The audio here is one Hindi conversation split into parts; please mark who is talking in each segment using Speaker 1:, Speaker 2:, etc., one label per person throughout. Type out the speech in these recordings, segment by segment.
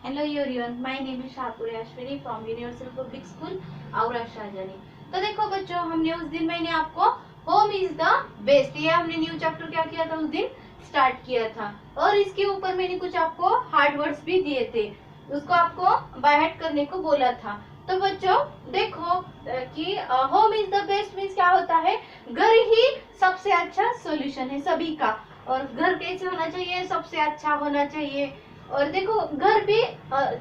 Speaker 1: Hello everyone, my name is Shahpuri Ashwini from Universal Public School, Aura Shahjahani. तो देखो बच्चों, हमने उस दिन मैंने आपको होम इज द बेस्ट ये हमने न्यू चैप्टर क्या किया था उस दिन स्टार्ट किया था, और इसके ऊपर मैंने कुछ आपको हार्ड वर्ड्स भी दिए थे, उसको आपको बाय हार्ट करने को बोला था। तो बच्चों देखो कि home is the best means क्या होता है, घर ही सबसे अच्छा सॉल्यूशन है सभी का। और घर कैसे होना चाहिए, सबसे अच्छा होना चाहिए। और देखो घर भी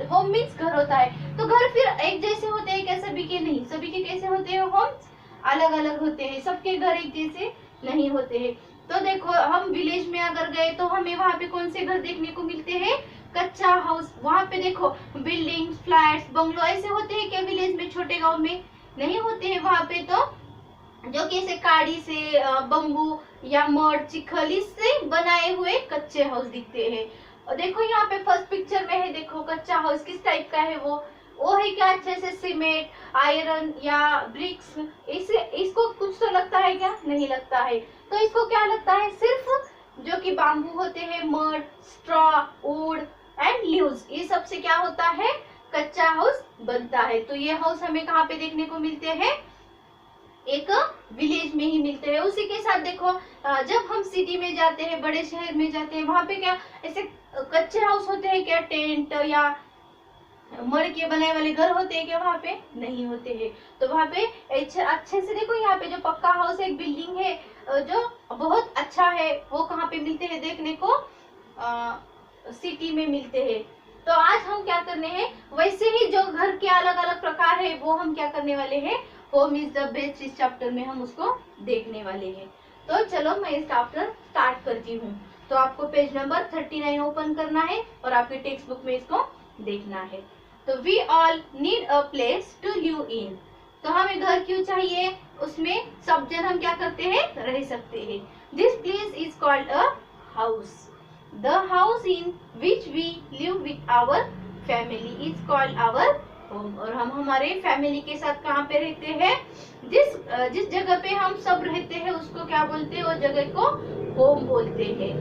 Speaker 1: होम मीन्स घर होता है, तो घर फिर एक जैसे होते हैं क्या, सभी के नहीं, सभी के कैसे होते हैं होम्स अलग अलग होते हैं, सबके घर एक जैसे नहीं होते हैं। तो देखो हम विलेज में अगर गए तो हमें वहाँ पे कौन से घर देखने को मिलते हैं, कच्चा हाउस। वहाँ पे देखो बिल्डिंग फ्लैट्स बंगलो ऐसे होते हैं क्या विलेज में, छोटे गांव में नहीं होते हैं। वहाँ पे तो जो कि ऐसे काड़ी से बम्बू या मड चिखल इससे बनाए हुए कच्चे हाउस दिखते हैं। और देखो यहाँ पे फर्स्ट पिक्चर में है, देखो कच्चा हाउस किस टाइप का है, वो है क्या, अच्छे से सीमेंट आयरन या ब्रिक्स। इसे इसको कुछ तो लगता है क्या, नहीं लगता है। तो इसको क्या लगता है, सिर्फ जो कि बाम्बू होते हैं, mud straw would and leaves, ये सबसे क्या होता है, कच्चा हाउस बनता है। तो ये हाउस हमें कहाँ पे देखने को मिलते हैं, एक विलेज में ही मिलते हैं। उसी के साथ देखो जब हम सिटी में जाते हैं, बड़े शहर में जाते हैं, वहां पे क्या ऐसे कच्चे हाउस होते हैं क्या, टेंट या मड़ के बनाए वाले घर होते हैं क्या, वहां पे नहीं होते हैं। तो वहां पे अच्छे से देखो, यहाँ पे जो पक्का हाउस एक बिल्डिंग है जो बहुत अच्छा है, वो कहाँ पे मिलते हैं देखने को, सिटी में मिलते हैं। तो आज हम क्या करने हैं, वैसे ही जो घर के अलग अलग प्रकार है वो हम क्या करने वाले हैं, होम इज द बेस्ट इस चैप्टर में हम उसको देखने वाले हैं। तो चलो मैं इस चैप्टर स्टार्ट करती हूँ। तो आपको पेज नंबर 39 ओपन करना है और आपकी टेक्स्ट बुक में इसको देखना है। तो we all need a place to live in. तो हमें घर क्यों चाहिए, उसमें सब जन हम क्या करते हैं, रह सकते हैं। This place is called a house. The house in which we live with our family is called our home. और हम हमारे फैमिली के साथ कहाँ पे रहते हैं, जिस जगह पे हम सब रहते हैं उसको क्या बोलते हैं, वो जगह को होम बोलते हैं।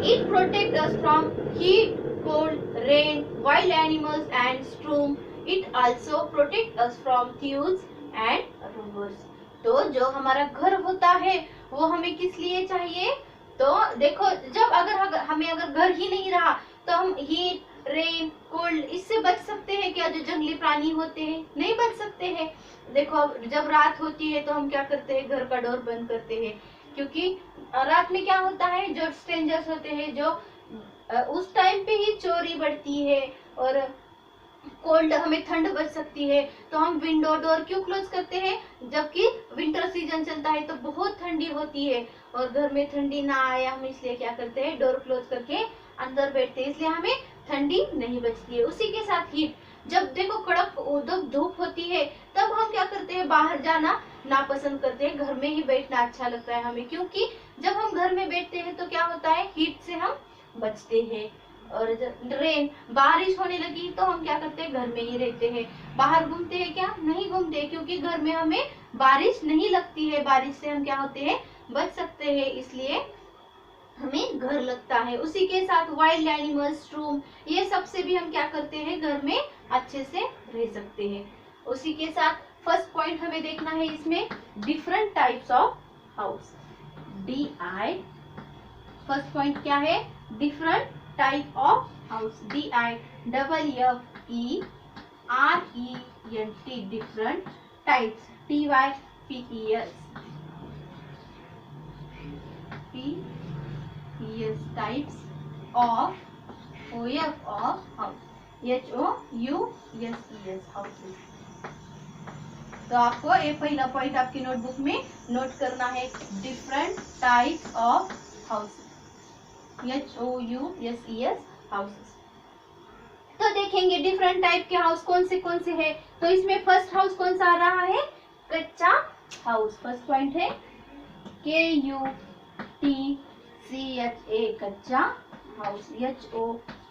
Speaker 1: It protect us from heat cold, rain, wild animals and storm. It also protect us from thieves and robbers. तो जो हमारा घर होता है वो हमें किस लिए चाहिए, तो देखो जब अगर हमें अगर घर ही नहीं रहा तो हम हीट रेन कोल्ड इससे बच सकते हैं क्या, जो जंगली प्राणी होते हैं नहीं बच सकते हैं। देखो जब रात होती है तो हम क्या करते हैं, घर का डोर बंद करते हैं, क्योंकि रात में क्या होता है, जो स्ट्रेंजर्स होते हैं जो उस टाइम पे ही चोरी बढ़ती है और कोल्ड हमें ठंड बच सकती है। तो हम विंडो डोर क्यों क्लोज करते हैं, जबकि विंटर सीजन चलता है तो बहुत ठंडी होती है और घर में ठंडी ना आए हम इसलिए क्या करते हैं, डोर क्लोज करके अंदर बैठते हैं, इसलिए हमें ठंडी नहीं बचती है। उसी के साथ हीट, जब देखो कड़क उदक धूप होती है तब हम क्या करते हैं, बाहर जाना ना पसंद करते हैं, घर में ही बैठना अच्छा लगता है हमें, क्योंकि जब हम घर में बैठते हैं तो क्या होता है, हीट से हम बचते हैं। और रेन बारिश होने लगी तो हम क्या करते हैं, घर में ही रहते हैं। बाहर घूमते हैं क्या, नहीं घूमते, क्योंकि घर में हमें बारिश नहीं लगती है, बारिश से हम क्या होते हैं, बच सकते हैं, इसलिए हमें घर लगता है। उसी के साथ वाइल्ड एनिमल्स रूम, ये सबसे भी हम क्या करते हैं, घर में अच्छे से रह सकते हैं। उसी के साथ फर्स्ट पॉइंट हमें देखना है इसमें, different types of house, DI। First point क्या है, different type of house, DIEERENT, different types, TYPES, types of, OF of house, HOUSES houses. तो आपको ये पहला पॉइंट आपकी नोटबुक में नोट करना है, different types of houses, HOUSES houses. तो देखेंगे डिफरेंट टाइप के हाउस कौन से है। तो इसमें फर्स्ट हाउस कौन सा आ रहा है, कच्चा हाउस। फर्स्ट पॉइंट है KUTCHA, कच्चा हाउस,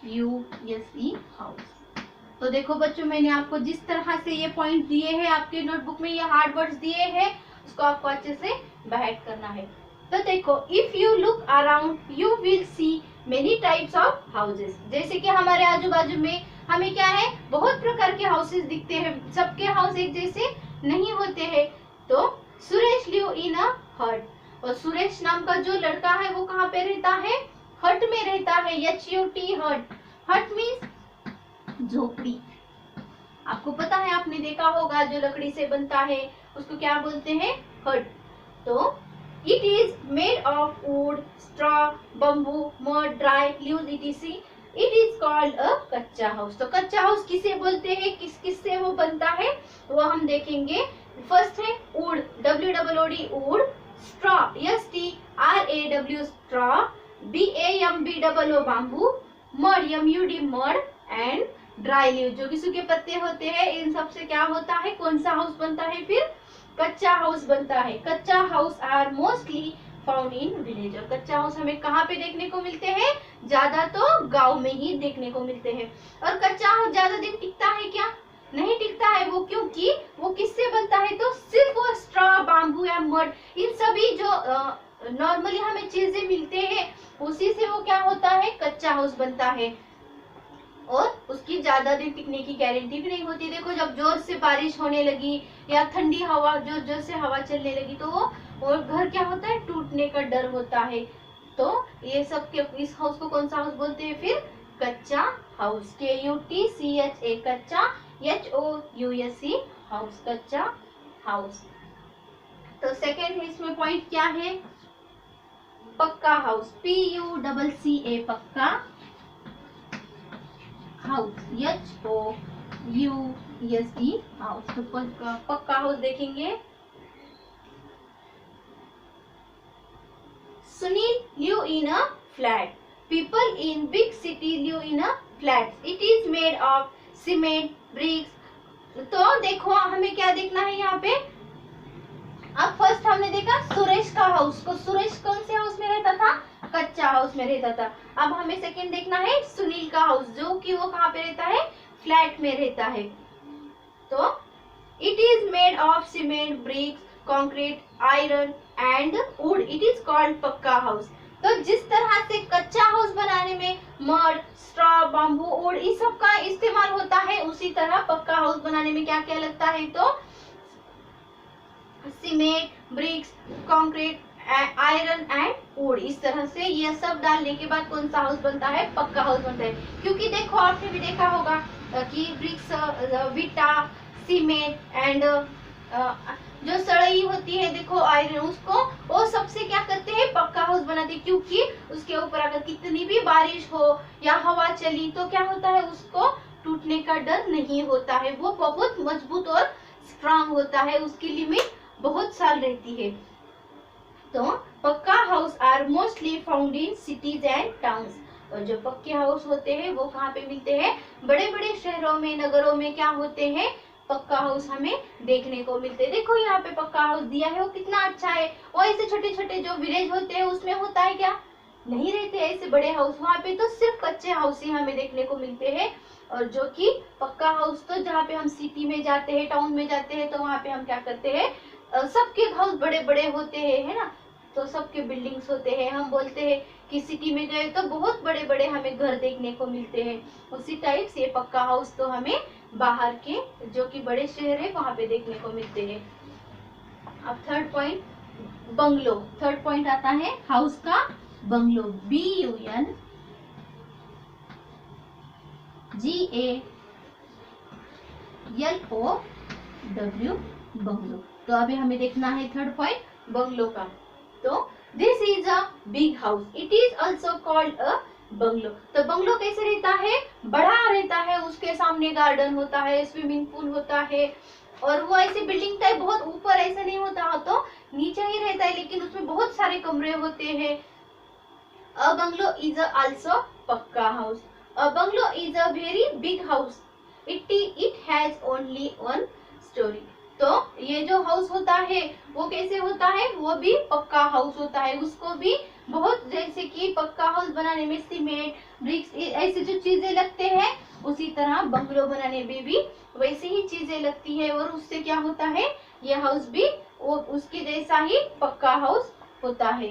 Speaker 1: HOUSE हाउस। तो देखो बच्चों, मैंने आपको जिस तरह से ये पॉइंट दिए हैं आपके नोटबुक में, ये हार्ड वर्ड्स दिए हैं, उसको आपको अच्छे से बाहर करना है। तो देखो, if you look around you will see many types of houses. जैसे कि हमारे आजू बाजू में हमें क्या है, बहुत प्रकार के हाउसेस दिखते हैं, सबके हाउस एक जैसे नहीं होते हैं। तो सुरेश लिव इन अ हट, और सुरेश नाम का जो लड़का है वो कहाँ पे रहता है, हट में रहता है, HUT हट। हट मीन्स झोपड़ी। आपको पता है, आपने देखा होगा जो लकड़ी से बनता है उसको क्या बोलते हैं, हट। तो it is made of would, straw, bamboo, mud, dry leaves etc। It is called अ कच्चा हाउस। तो कच्चा हाउस किसे बोलते हैं, किस किस से वो बनता है वो हम देखेंगे। फर्स्ट है would, WOOD would, straw, STRAW straw, BAMBOO bamboo, mud, MUD mud, and dry leave जो कि सूखे पत्ते होते हैं। इन सब से क्या होता है, कौन सा हाउस बनता है, फिर कच्चा हाउस बनता है। Kutcha house are mostly found in village. और कच्चा हाउस हमें कहाँ पे देखने को मिलते हैं, ज्यादा तो गांव में ही देखने को मिलते हैं। और कच्चा हाउस ज्यादा दिन टिकता है क्या, नहीं टिकता है वो, क्योंकि वो किससे बनता है, तो सिर्फ वो स्ट्रॉ, बाम्बू या मड, इन सभी जो नॉर्मली हमें चीजें मिलते हैं उसी से वो क्या होता है, कच्चा हाउस बनता है। और उसकी ज्यादा दिन टिकने की गारंटी भी नहीं होती। देखो जब जोर से बारिश होने लगी या ठंडी हवा जोर जोर से हवा चलने लगी तो वो और घर क्या होता है, टूटने का डर होता है। तो ये सब के इस हाउस को कौन सा हाउस बोलते हैं, फिर kutcha house, KUTCHA kutcha, HOUSE house, kutcha house. तो सेकेंड इसमें पॉइंट क्या है, pucca house, PUCCA pucca house, HOUSE house. तो पक्का हाउस देखेंगे। Sunil live in a flat, people in big city live in a flat, it is made of cement, bricks. तो देखो हमें क्या देखना है यहाँ पे, अब फर्स्ट हमने देखा सुरेश का हाउस को, सुरेश कौन से हाउस में रहता था, कच्चा हाउस में रहता था। अब हमें सेकंड देखना है सुनील का हाउस, जो कि वो कहाँ पे रहता है, फ्लैट में रहता है। तो it is made of cement, bricks, concrete, iron and wood, it is called pucca house. तो जिस तरह से कच्चा हाउस बनाने में मड, स्ट्रॉ, बाम्बू, वुड इस सब का इस्तेमाल होता है, उसी तरह पक्का हाउस बनाने में क्या क्या लगता है, तो cement, bricks, concrete, iron and wood, इस तरह से ये सब डालने के बाद कौन सा हाउस बनता है, पक्का हाउस बनता है। क्योंकि देखो आपने भी देखा होगा कि ब्रिक्स, विटा, सीमेंट एंड जो सड़ई होती है देखो आयरन, उसको वो सबसे क्या करते हैं, पक्का हाउस बनाते हैं। क्योंकि उसके ऊपर अगर कितनी भी बारिश हो या हवा चली तो क्या होता है, उसको टूटने का डर नहीं होता है, वो बहुत मजबूत और स्ट्रांग होता है, उसकी लिमिट बहुत साल रहती है। तो pucca house are mostly found in cities and towns. और जो पक्के हाउस होते हैं वो कहाँ पे मिलते हैं, बड़े बड़े शहरों में, नगरों में क्या होते हैं, पक्का हाउस हमें देखने को मिलते हैं। देखो यहाँ पे पक्का हाउस दिया है, वो कितना अच्छा है। और ऐसे छोटे छोटे जो विलेज होते हैं उसमें होता है क्या, नहीं रहते ऐसे बड़े हाउस, वहाँ पे तो सिर्फ कच्चे हाउस ही हमें देखने को मिलते हैं। और जो कि पक्का हाउस तो जहाँ पे हम सिटी में जाते हैं, टाउन में जाते हैं, तो वहाँ पे हम क्या करते हैं, सबके हाउस बड़े बड़े होते हैं, है ना, तो सबके बिल्डिंग्स होते हैं। हम बोलते हैं कि सिटी में गए तो बहुत बड़े बड़े हमें घर देखने को मिलते हैं, उसी टाइप से पक्का हाउस तो हमें बाहर के जो कि बड़े शहर है वहां पे देखने को मिलते हैं। अब third point, bungalow. Third point आता है हाउस का बंगलो, BUNGALW बंगलो। तो अभी हमें देखना है थर्ड पॉइंट बंगलो का। तो this is a big house, it is also called a bungalow. तो बंगलो कैसे रहता है, बड़ा रहता है, उसके सामने गार्डन होता है, स्विमिंग पूल होता है, और वो ऐसे बिल्डिंग टाइप बहुत ऊपर ऐसा नहीं होता, तो नीचे ही रहता है, लेकिन उसमें बहुत सारे कमरे होते हैं। अ बंगलो इज ऑल्सो पक्का house. A bungalow is a very big house, it has only one story. तो ये जो हाउस होता है वो कैसे होता है, वो भी पक्का हाउस होता है, उसको भी बहुत, जैसे कि पक्का हाउस बनाने में सीमेंट, ब्रिक्स ऐसी जो चीजें लगते हैं, उसी तरह बंगलो बनाने में भी वैसे ही चीजें लगती है, और उससे क्या होता है, ये हाउस भी वो उसके जैसा ही पक्का हाउस होता है।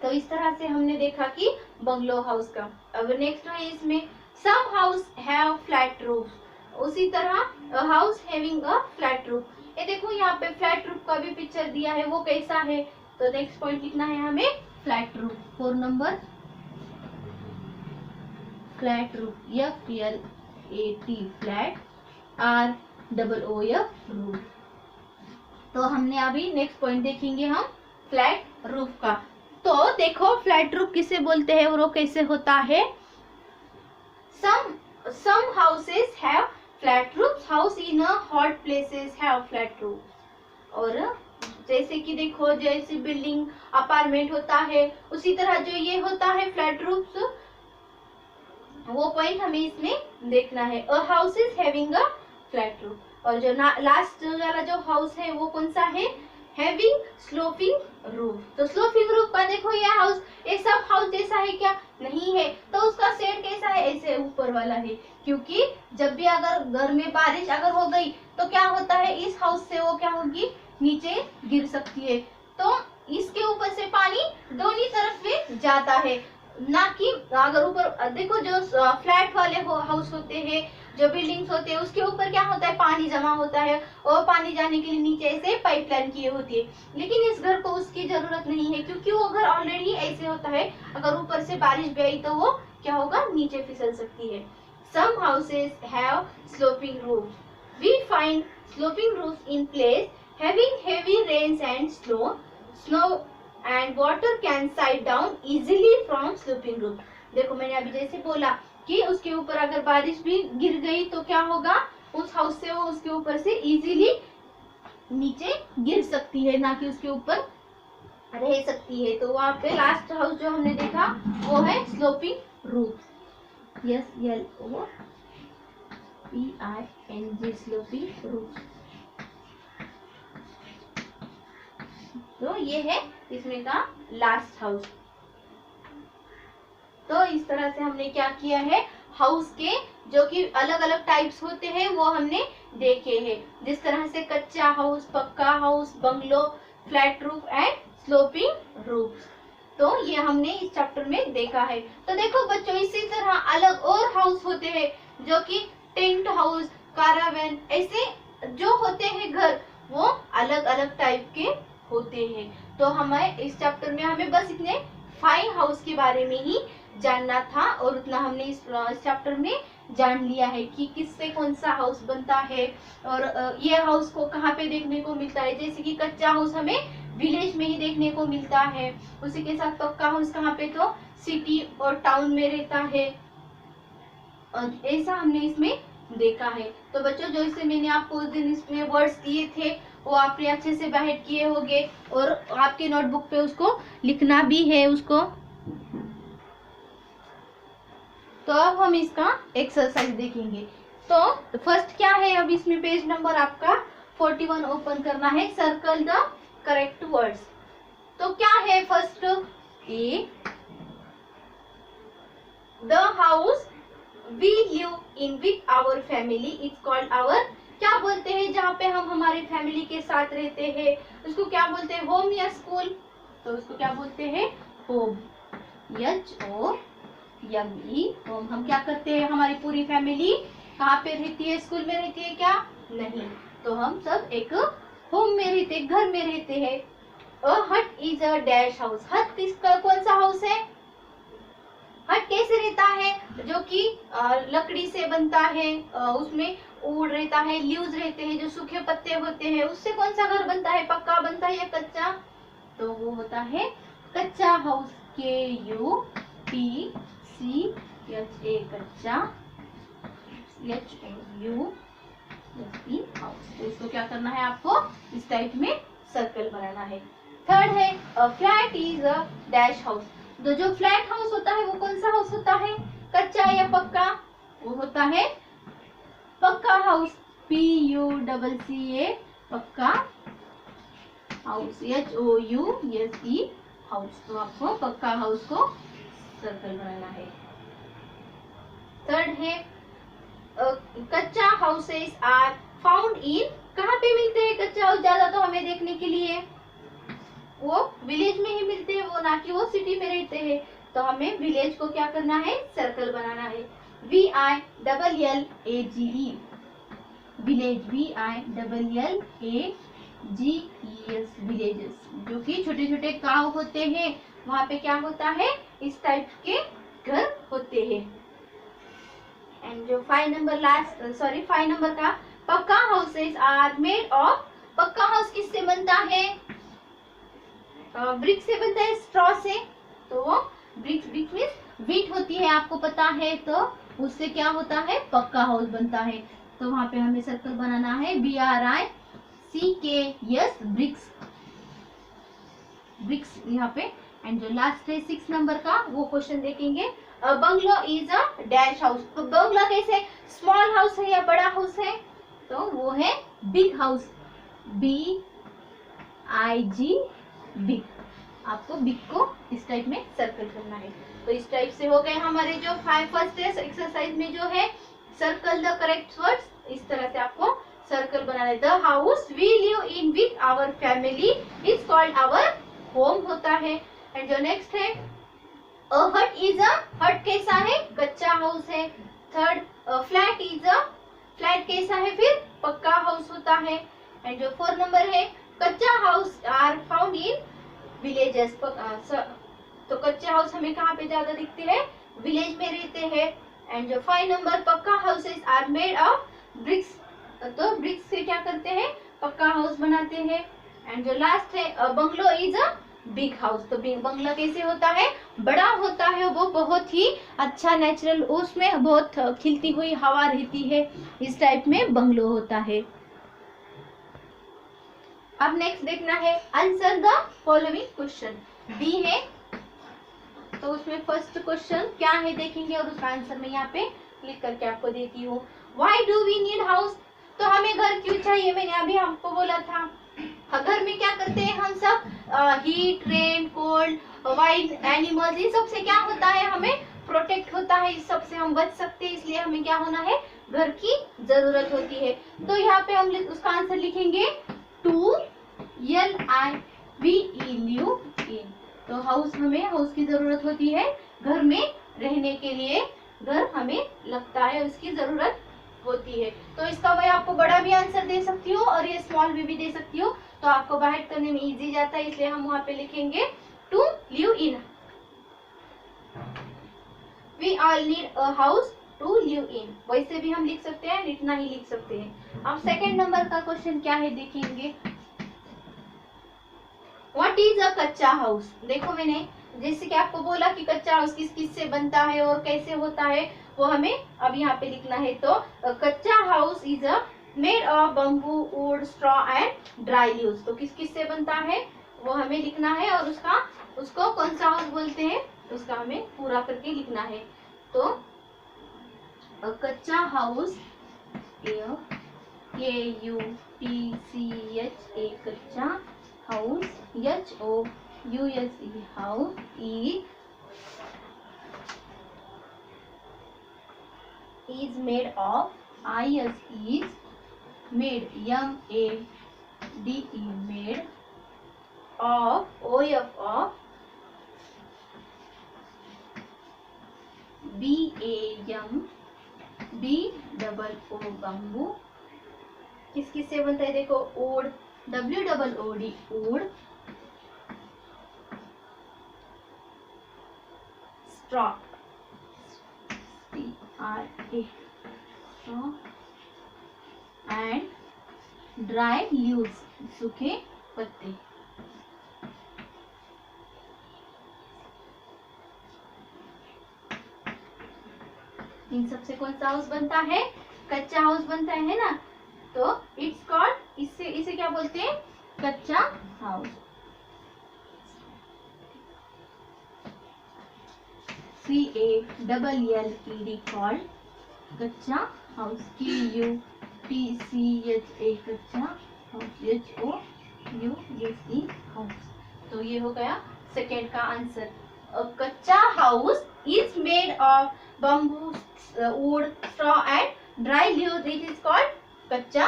Speaker 1: तो इस तरह से हमने देखा कि बंगलो हाउस का। अब नेक्स्ट है इसमें सम हाउस हैव फ्लैट रूफ, उसी तरह house having a flat roof. ये देखो यहाँ पे फ्लैट रूफ का भी पिक्चर दिया है, वो कैसा है। तो नेक्स्ट पॉइंट लिखना है हमें flat roof. 4 number flat roof, FLAT flat, ROOF roof. तो हमने अभी नेक्स्ट पॉइंट देखेंगे हम फ्लैट रूफ का। तो देखो फ्लैट रूफ किसे बोलते हैं और वो कैसे होता है। some houses have flat roofs, house in a hot places have flat roof। और जैसे कि देखो जैसे बिल्डिंग अपार्टमेंट होता है उसी तरह जो ये होता है फ्लैट रूफ्स, वो पॉइंट हमें इसमें देखना है। A house is having a flat roof. और जो लास्ट वाला जो हाउस है वो कौन सा है, हैविंग स्लोपिंग रूफ। तो स्लोपिंग रूफ का देखो ये हाउस, ये सब हाउस जैसा है क्या, नहीं है। तो उसका शेड कैसा है, ऐसे ऊपर वाला है, क्योंकि जब भी अगर घर में बारिश अगर हो गई तो क्या होता है, इस हाउस से वो क्या होगी, नीचे गिर सकती है। तो इसके ऊपर से पानी दोनों तरफ में जाता है, ना कि अगर ऊपर देखो जो फ्लैट वाले हाउस होते हैं, जो बिल्डिंग्स होते हैं, उसके ऊपर क्या होता है, पानी जमा होता है और पानी जाने के लिए नीचे ऐसे पाइपलाइन की होती है। लेकिन इस घर को उसकी जरूरत नहीं है, क्योंकि वो घर ऑलरेडी ऐसे होता है, अगर ऊपर से बारिश भी आई तो वो क्या होगा, नीचे फिसल सकती है। Some houses have sloping roofs, we find sloping roofs in place having heavy rains and snow and water can side down easily from sloping roof। देखो मैंने अभी जैसे बोला कि उसके ऊपर अगर बारिश भी गिर गई तो क्या होगा, उस हाउस से वो उसके ऊपर से इजीली नीचे गिर सकती है, ना कि उसके ऊपर रह सकती है। तो वहाँ पे लास्ट हाउस जो हमने देखा वो है sloping roof, SLOPING sloping roof. तो ये है इसमें का लास्ट हाउस। तो इस तरह से हमने क्या किया है, हाउस के जो कि अलग अलग टाइप्स होते हैं वो हमने देखे हैं, जिस तरह से कच्चा हाउस, पक्का house, bungalow, flat roof and sloping roof. तो ये हमने इस चैप्टर में देखा है। तो देखो बच्चों, इसी तरह अलग और हाउस होते हैं जो कि टेंट हाउस, कारावैन, ऐसे जो होते हैं घर, वो अलग अलग टाइप के होते हैं। तो हमें इस चैप्टर में हमें बस इतने 5 हाउस के बारे में ही जानना था, और उतना हमने इस चैप्टर में जान लिया है कि किससे कौन सा हाउस बनता है और ये हाउस को कहाँ पे देखने को मिलता है। जैसे कि कच्चा हाउस हमें विलेज में ही देखने को मिलता है, उसी के साथ पक्का हाउस कहाँ पे, तो सिटी और टाउन में रहता है। ऐसा हमने इसमें देखा है। तो बच्चों, जो इससे मैंने आपको उस दिन इसमें वर्ड्स दिए थे वो आपने अच्छे से बाहर किए होंगे, और आपके नोटबुक पे उसको लिखना भी है उसको। तो अब हम इसका एक्सरसाइज देखेंगे। तो फर्स्ट क्या है, अब इसमें पेज नंबर आपका 41 ओपन करना है। Circle the correct words. तो क्या है first, A, the house we live in with our family is called our, क्या बोलते हैं जहाँ पे हम हमारी फैमिली के साथ रहते हैं उसको क्या बोलते हैं, होम या स्कूल। तो उसको क्या बोलते हैं, होम, HOME, होम। हम क्या करते हैं, हमारी पूरी फैमिली कहाँ पे रहती है, स्कूल में रहती है क्या, नहीं। तो हम सब एक होम में रहते, घर में रहते हैं। अ हट इज अ डैश हाउस, हट किसका कौन सा हाउस है, हट कैसे रहता है, जो कि लकड़ी से बनता है, उसमें ऊड़ रहता है, लीव्स रहते हैं, जो सूखे पत्ते होते हैं, उससे कौन सा घर बनता है, पक्का बनता है या कच्चा, तो वो होता है कच्चा हाउस, KUPCHA, कच्चा, HOUSE हाउस। तो इसको क्या करना है, आपको इस टाइप में सर्कल बनाना है। थर्ड है a flat is a dash house. तो जो फ्लैट हाउस होता है वो कौन सा हाउस होता है, कच्चा या पक्का, वो होता है pucca house, PUCCA, pucca house, HOUSE house. तो आपको पक्का हाउस को सर्कल बनाना है। थर्ड है कच्चा हाउसेस आर फाउंड इन, कहाँ पे मिलते हैं कच्चा हाउस, ज्यादा तो हमें देखने के लिए वो विलेज में ही मिलते हैं, वो ना कि वो सिटी में रहते हैं। तो हमें विलेज को क्या करना है, सर्कल बनाना है। VILLAGE विलेज, VILLAGES विलेजेस, जो कि छोटे छोटे गांव होते हैं, वहां पे क्या होता है, इस टाइप के घर होते हैं। एंड जो 5 नंबर का पक्का हाउसेस आर मेड ऑफ, पक्का हाउस किससे बनता है, ब्रिक से बनता है, स्ट्रॉ से। तो वो ब्रिक मीन्स व्हीट होती है, आपको पता है, तो उससे क्या होता है, पक्का हाउस बनता है। तो वहां पे हमें सर्कल बनाना है, BRICKS ब्रिक्स, ब्रिक्स यहाँ पे। एंड जो लास्ट है 6 नंबर का, वो क्वेश्चन देखेंगे, bungalow is a dash house. तो बंगला कैसे, स्मॉल हाउस है या बड़ा हाउस है, तो वो है बिग हाउस, BIG बिग। आपको बिग को इस टाइप में सर्कल करना है। तो इस टाइप से हो गए हमारे जो 5 फर्स्ट एक्सरसाइज में जो है सर्कल द करेक्ट वर्ड्स, इस तरह से आपको सर्कल बनाना है। The house we live in with our family is called our home होता है। एंड जो नेक्स्ट है, अ हट इज अ, हट कैसा है, कच्चा हाउस है। Third, flat is a, flat कैसा है, फिर पक्का हाउस होता है। एंड जो 4 नंबर है, kutcha house are found in villages. तो कच्चे हाउस हमें कहाँ पे ज्यादा दिखते हैं, विलेज में रहते हैं। एंड जो 5 number, pucca houses are made of bricks. तो ब्रिक्स से क्या करते हैं, पक्का हाउस बनाते हैं। एंड जो लास्ट है, bungalow is a big house. तो बंगला कैसे होता है, बड़ा होता है, वो बहुत ही अच्छा नेचुरल, उसमें बहुत खिलती हुई हवा रहती है, इस टाइप में बंगलो होता है। अब नेक्स्ट देखना है, answer the following question. D है, तो उसमें फर्स्ट क्वेश्चन क्या है देखेंगे, और उसका आंसर मैं यहाँ पे क्लिक करके आपको देती हूँ। Why do we need house, तो हमें घर क्यों चाहिए, मैंने अभी आपको बोला था। घर में क्या करते हैं हम सब, heat, rain, cold, wild animals, इन सब से क्या होता है, हमें प्रोटेक्ट होता है, इस सब से हम बच सकते हैं, इसलिए हमें क्या होना है, घर की जरूरत होती है। तो यहाँ पे हम उसका आंसर लिखेंगे, टू LIVE लिव इन। तो हाउस, हमें हाउस की जरूरत होती है घर में रहने के लिए, घर हमें लगता है उसकी जरूरत होती है। तो इसका मैं आपको बड़ा भी आंसर दे सकती हूँ और ये स्मॉल भी दे सकती हूँ, तो आपको बाहर करने में इजी जाता है, इसलिए हम वहां पे लिखेंगे to live in. We all need a house to live in, वैसे भी हम लिख सकते हैं, इतना ही लिख सकते हैं। अब सेकेंड नंबर का क्वेश्चन क्या है देखेंगे, व्हाट इज अ कच्चा हाउस। देखो मैंने जैसे कि आपको बोला कि कच्चा हाउस किस किस से बनता है और कैसे होता है, वो हमें अब यहाँ पे लिखना है। तो कच्चा house is a made of bamboo, would, straw and dry leaves. तो किस किस से बनता है वो हमें लिखना है, और उसको कौन सा हाउस बोलते हैं उसका हमें पूरा करके लिखना है। तो कच्चा हाउस, KUTCHA कच्चा house, HOUSE house is made of, is made, MADE made of, of BAMBO bamboo. किस किस से बनता है देखो, would, WOOD would, straw, STRA straw, and dry leaves सूखे पत्ते। इन सबसे कौन सा हाउस बनता है, कच्चा हाउस बनता है ना। तो इट्स कॉल्ड, इसे क्या बोलते हैं, कच्चा हाउस। CALLED कॉल्ड कच्चा हाउस, KUTCHA कच्चा हाउस, HOUSE हाउस। तो ये हो गया सेकेंड का आंसर। कच्चा house is made of bamboo, would, straw and dry leaves, it is called कच्चा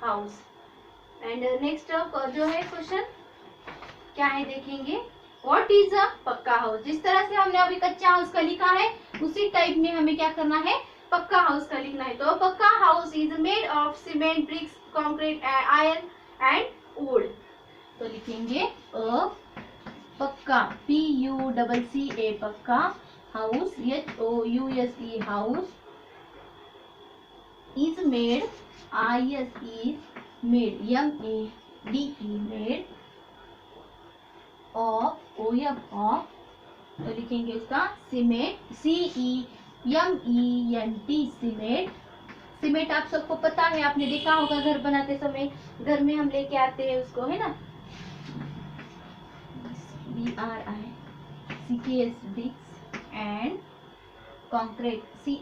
Speaker 1: हाउस। एंड नेक्स्ट जो है क्वेश्चन क्या है देखेंगे, व्हाट इज अ पक्का हाउस। जिस तरह से हमने अभी कच्चा हाउस का लिखा है उसी टाइप में हमें क्या करना है, पक्का हाउस का लिखना है। तो pucca house is made of cement, bricks, concrete, iron and wood. तो लिखेंगे a pucca, PUCCA pucca house, HOUSE house is made, IS is made, MADE made of, of, तो लिखेंगे इसका सीमेंट, CEMENT सीमेंट। सीमेंट आप सबको पता है, आपने देखा होगा घर बनाते समय, घर में हम लेके आते हैं उसको, है ना, BRICS bricks and concrete, CRETE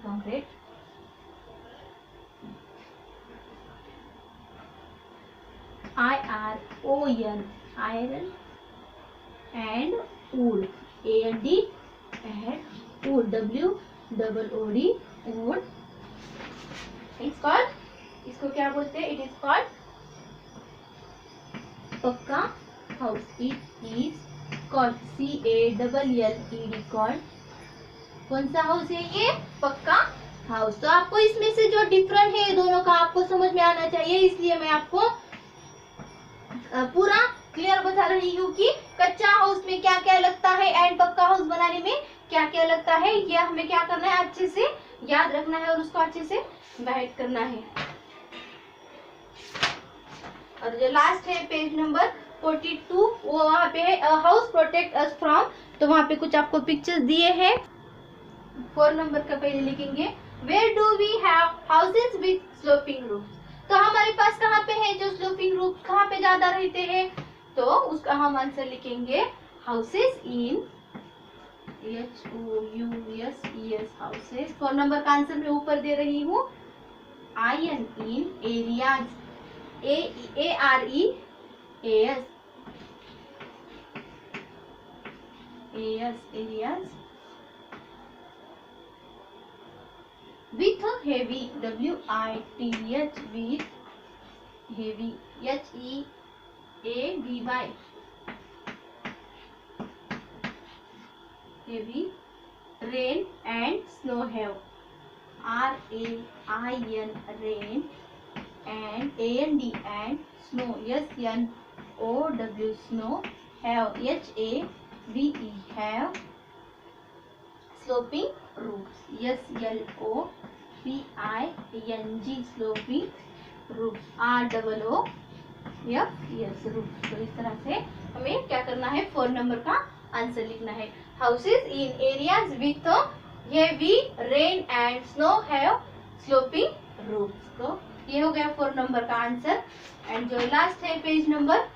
Speaker 1: concrete, IRON iron and wood, AND and wood, WOOD wood। It's called, इसको क्या बोलते हैं, it is called pucca house. It is called CALLED called, कौन सा हाउस है ये, पक्का हाउस। तो आपको इसमें से जो डिफरेंट है दोनों का आपको समझ में आना चाहिए, इसलिए मैं आपको पूरा क्लियर बता रही हूँ कि कच्चा हाउस में क्या क्या लगता है एंड पक्का हाउस बनाने में क्या क्या लगता है। ये हमें क्या करना है, अच्छे से याद रखना है और उसको अच्छे से बैठ करना है। और जो लास्ट है पेज नंबर 42, वो वहाँ पे है हाउस प्रोटेक्ट अस फ्रॉम। तो वहाँ पे कुछ आपको पिक्चर्स दिए हैं। 4 नंबर का पहले लिखेंगे, where do we have houses with sloping roof. तो हमारे पास कहाँ पे है जो स्लोपिंग रूफ, कहाँ पे ज्यादा रहते हैं, तो उसका हम आंसर लिखेंगे हाउसेस इन, HOUSES हाउसेस। 4 नंबर का आंसर मैं ऊपर दे रही हूँ, IN in areas, AREAS areas with heavy, WITH with heavy, HEAVY heavy rain and snow have, RAIN rain and and snow, SNOW snow, have, HAVE have sloping roofs, SLOPING sloping roofs, ROOFs roof। तो इस तरह से हमें क्या करना है, 4 नंबर का आंसर लिखना है। Houses in areas with heavy rain and snow have sloping roofs. तो ये हो गया 4 नंबर का आंसर। एंड जो लास्ट है पेज नंबर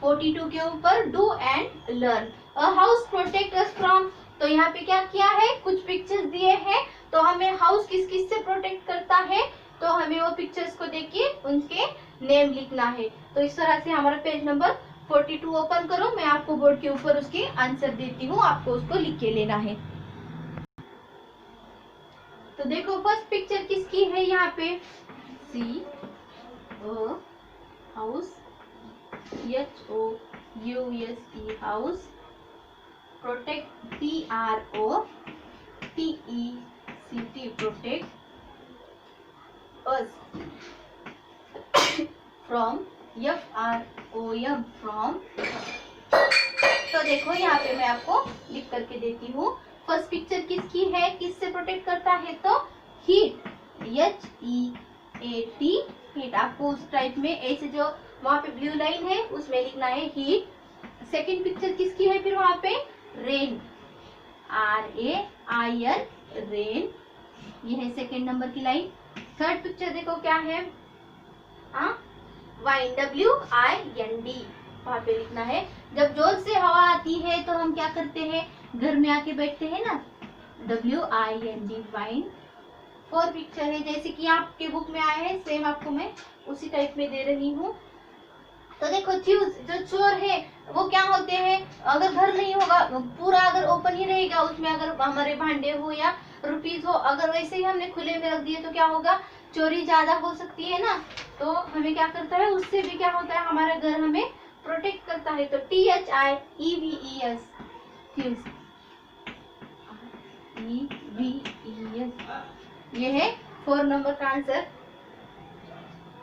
Speaker 1: 42 के ऊपर, do and learn, a house protect us from. तो यहाँ पे क्या किया है, कुछ पिक्चर्स दिए हैं, तो हमें हाउस किस किस से प्रोटेक्ट करता है, तो हमें वो पिक्चर्स को देख के उनके नेम लिखना है। तो इस तरह से हमारा पेज नंबर 42 ओपन करो, मैं आपको बोर्ड के ऊपर उसके आंसर देती हूँ, आपको उसको लिख के लेना है। तो देखो फर्स्ट पिक्चर किसकी है, यहाँ पे see house, HOUSE house, protect PROTECT protect us from, FROM from. तो देखो यहाँ पे मैं आपको लिख करके देती हूँ। फर्स्ट पिक्चर किसकी है, किससे प्रोटेक्ट करता है, तो हीट, HEAT हीट। आपको उस टाइप में ऐसे जो वहाँ पे ब्लू लाइन है उसमें लिखना है हीट। सेकंड पिक्चर किसकी है फिर वहाँ पे, रेन, RAIN रेन, ये है सेकंड नंबर की लाइन। थर्ड पिक्चर देखो क्या है, वाइन, WIND, वहाँ पे लिखना है। जब जोर से हवा आती है तो हम क्या करते हैं, घर में आके बैठते हैं ना, WIND वाइन। 4 पिक्चर है जैसे कि आपके बुक में आया है, सेम आपको मैं उसी टाइप में दे रही हूँ। तो देखो च्यूज, जो चोर है वो क्या होते हैं, अगर घर नहीं होगा पूरा, अगर ओपन ही रहेगा, उसमें अगर हमारे भांडे हो या रुपीज हो, अगर वैसे ही हमने खुले में रख दिए तो क्या होगा, चोरी ज्यादा हो सकती है ना। तो हमें क्या करता है, उससे भी क्या होता है, हमारा घर हमें प्रोटेक्ट करता है। तो THIEVES, थीव्स, EVES, ये है 4 नंबर का आंसर।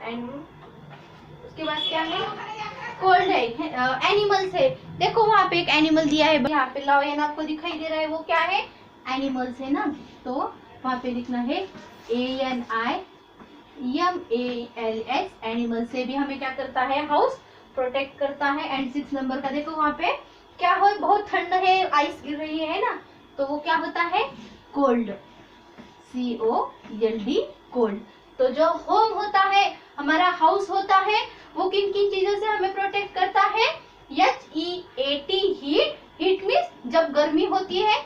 Speaker 1: एंड उसके बाद क्या है, कोल्ड है, एनिमल्स है। देखो वहाँ पे एक एनिमल दिया है, यहाँ पे लायन आपको दिखाई दे रहा है, वो क्या है, एनिमल्स है ना। तो वहाँ पे लिखना है ANIMALS, एनिमल से भी हमें क्या करता है, हाउस प्रोटेक्ट करता है। एंड 6 नंबर का देखो वहाँ पे क्या हो, बहुत ठंड है, आइस गिर रही है ना, तो वो क्या होता है, कोल्ड, COLD, कोल्ड। तो जो होम होता है, हमारा हाउस होता है, वो किन किन चीजों से हमें प्रोटेक्ट करता है, HEAT, हीट, हीट मीन्स जब गर्मी होती है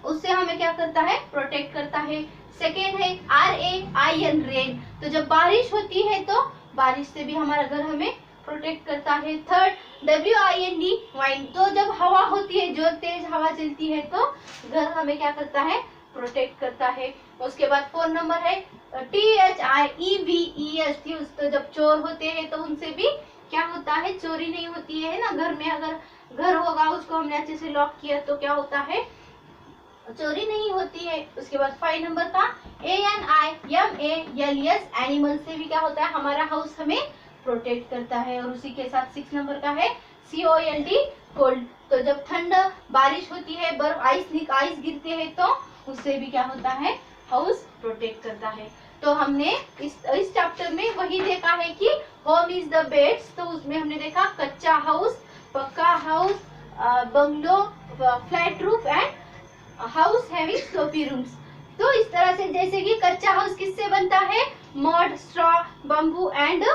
Speaker 1: उससे हमें क्या करता है, प्रोटेक्ट करता है। सेकेंड है RAIN, रेन, तो जब बारिश होती है तो बारिश से भी हमारा घर हमें प्रोटेक्ट करता है। थर्ड WIND, वाइंड, तो जब हवा होती है, जो तेज हवा चलती है तो घर हमें क्या करता है, प्रोटेक्ट करता है। उसके बाद 4 नंबर है THIEVES, थीव्स, तो जब चोर होते हैं तो उनसे भी क्या होता है, चोरी नहीं होती है ना। घर में अगर घर होगा, उसको हमने अच्छे से लॉक किया तो क्या होता है, चोरी नहीं होती है। उसके बाद 5 नंबर का ANIMALS, एनिमल से भी क्या होता है, हमारा हाउस हमें प्रोटेक्ट करता है। और उसी के साथ 6 नंबर का है COLD, कोल्ड, तो जब ठंड बारिश होती है, बर्फ, आइस गिरते हैं तो उससे भी क्या होता है, हाउस प्रोटेक्ट करता है। तो हमने इस चैप्टर में वही देखा है कि होम इज द बेस्ट, तो उसमें हमने देखा कच्चा हाउस, पक्का house, bungalow, flat roof and house having sloppy rooms. तो इस तरह से, जैसे कि कच्चा हाउस किससे बनता है, mud, straw, bamboo and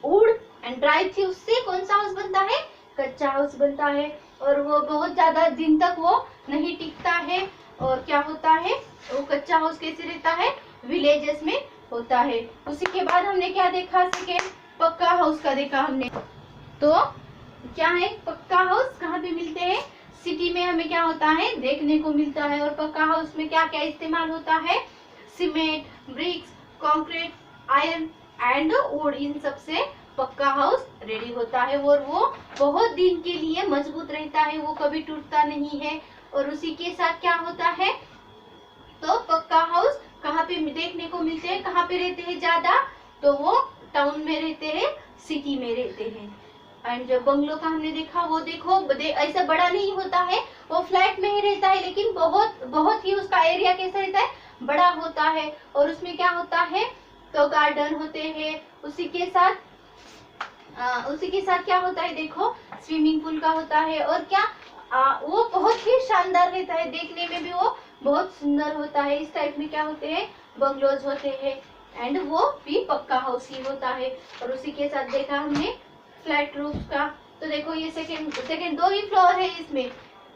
Speaker 1: would and dry थी, उससे कौन सा हाउस बनता है, कच्चा हाउस बनता है। और वो बहुत ज्यादा दिन तक वो नहीं टिकता है। और क्या होता है, वो कच्चा हाउस कैसे रहता है, विलेजेस में होता है। उसी के बाद हमने क्या देखा, सेकेंड पक्का हाउस का देखा हमने। तो क्या है, पक्का हाउस कहाँ पे मिलते हैं, सिटी में हमें क्या होता है, देखने को मिलता है। और पक्का हाउस में क्या क्या इस्तेमाल होता है, cement, bricks, concrete, iron and wood, इन सबसे पक्का हाउस रेडी होता है। और वो बहुत दिन के लिए मजबूत रहता है, वो कभी टूटता नहीं है। और उसी के साथ क्या होता है, तो पक्का हाउस कहाँ पे देखने को मिलते हैं, कहाँ पे रहते हैं ज्यादा, तो वो टाउन में रहते हैं, सिटी में रहते हैं। एंड जो बंगलो का हमने देखा, वो देखो ऐसा बड़ा नहीं होता है, वो फ्लैट में ही रहता है, लेकिन बहुत ही उसका एरिया कैसा रहता है, बड़ा होता है। और उसमें क्या होता है, तो गार्डन होते हैं, उसी के साथ क्या होता है, देखो स्विमिंग पूल का होता है। और क्या वो बहुत ही शानदार रहता है, देखने में भी वो बहुत सुंदर होता है। इस टाइप में क्या होते हैं, बंगलोज होते हैं। एंड वो भी पक्का हाउस ही होता है। और उसी के साथ देखा हमने फ्लैट रूफ का, तो देखो ये सेकेंड 2 ही फ्लोर है इसमें।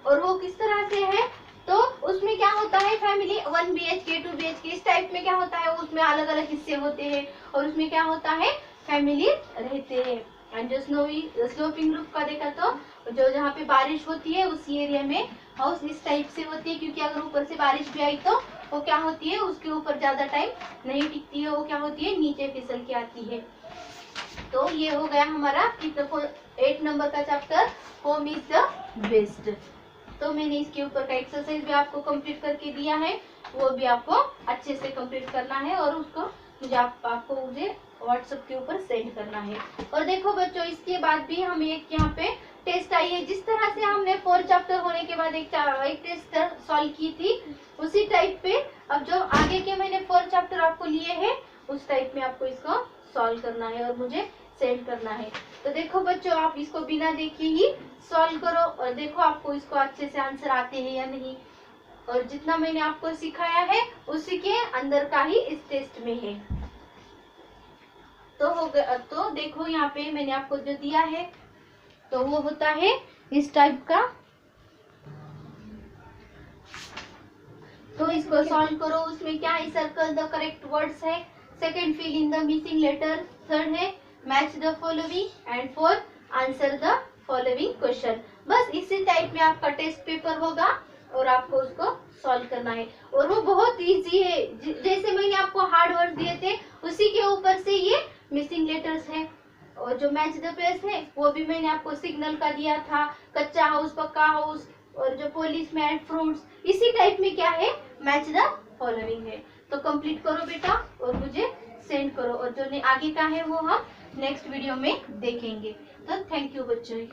Speaker 1: और वो किस तरह से है, तो उसमें क्या होता है, फैमिली 1 BHK 2 BHK, इस टाइप में क्या होता है, उसमें अलग अलग हिस्से होते हैं। और उसमें क्या होता है, फैमिली रहते हैं। एंड जो स्लोपिंग रूफ का देखा, तो जो जहाँ पे बारिश होती है उसी एरिया में हाउस इस टाइप से होती है, क्योंकि अगर ऊपर से बारिश भी आई तो वो क्या होती है, उसके ऊपर ज्यादा टाइम नहीं टिकती है, वो क्या होती है, नीचे फिसल के आती है। तो ये हो गया हमारा 8 नंबर का chapter, home is the best. तो मैंने इसके ऊपर का एक्सरसाइज भी आपको कंप्लीट करके दिया है, वो भी आपको अच्छे से कंप्लीट करना है। और उसको आपको मुझे व्हाट्सएप के ऊपर सेंड करना है। और देखो बच्चों, इसके बाद भी हम एक यहाँ पे टेस्ट आई है, जिस तरह से हमने 4 चैप्टर होने के बाद एक टेस्ट सॉल्व की थी, उसी टाइप पे अब जो आगे के मैंने 4 चैप्टर आपको लिए हैं, उस टाइप में आपको इसको सॉल्व करना है और मुझे सेंड करना है। तो देखो बच्चों, आप इसको बिना देखे ही सॉल्व करो और देखो आपको इसको अच्छे से आंसर आते हैं या नहीं। और जितना मैंने आपको सिखाया है उसी के अंदर का ही इस टेस्ट में है। तो हो गया, तो देखो यहाँ पे मैंने आपको जो दिया है, तो वो होता है इस टाइप का। तो इसको सॉल्व करो, उसमें क्या है, सर्कल द करेक्ट वर्ड्स है, second fill in the missing letter, third है match the following and fourth answer the following question. बस इसी टाइप में आपका टेस्ट पेपर होगा। और आपको उसको सॉल्व करना है। और वो बहुत इजी है, जैसे मैंने आपको हार्ड वर्ड दिए थे उसी के ऊपर से ये मिसिंग लेटर्स है। और जो मैच द पेयर्स है वो भी मैंने आपको सिग्नल का दिया था, कच्चा हाउस, पक्का हाउस, और जो पुलिस मैन, फ्रूट्स, इसी टाइप में क्या है, मैच द फॉलोइंग है। तो कंप्लीट करो बेटा और मुझे सेंड करो, और जो आगे का है वो हम नेक्स्ट वीडियो में देखेंगे। तो थैंक यू बच्चों।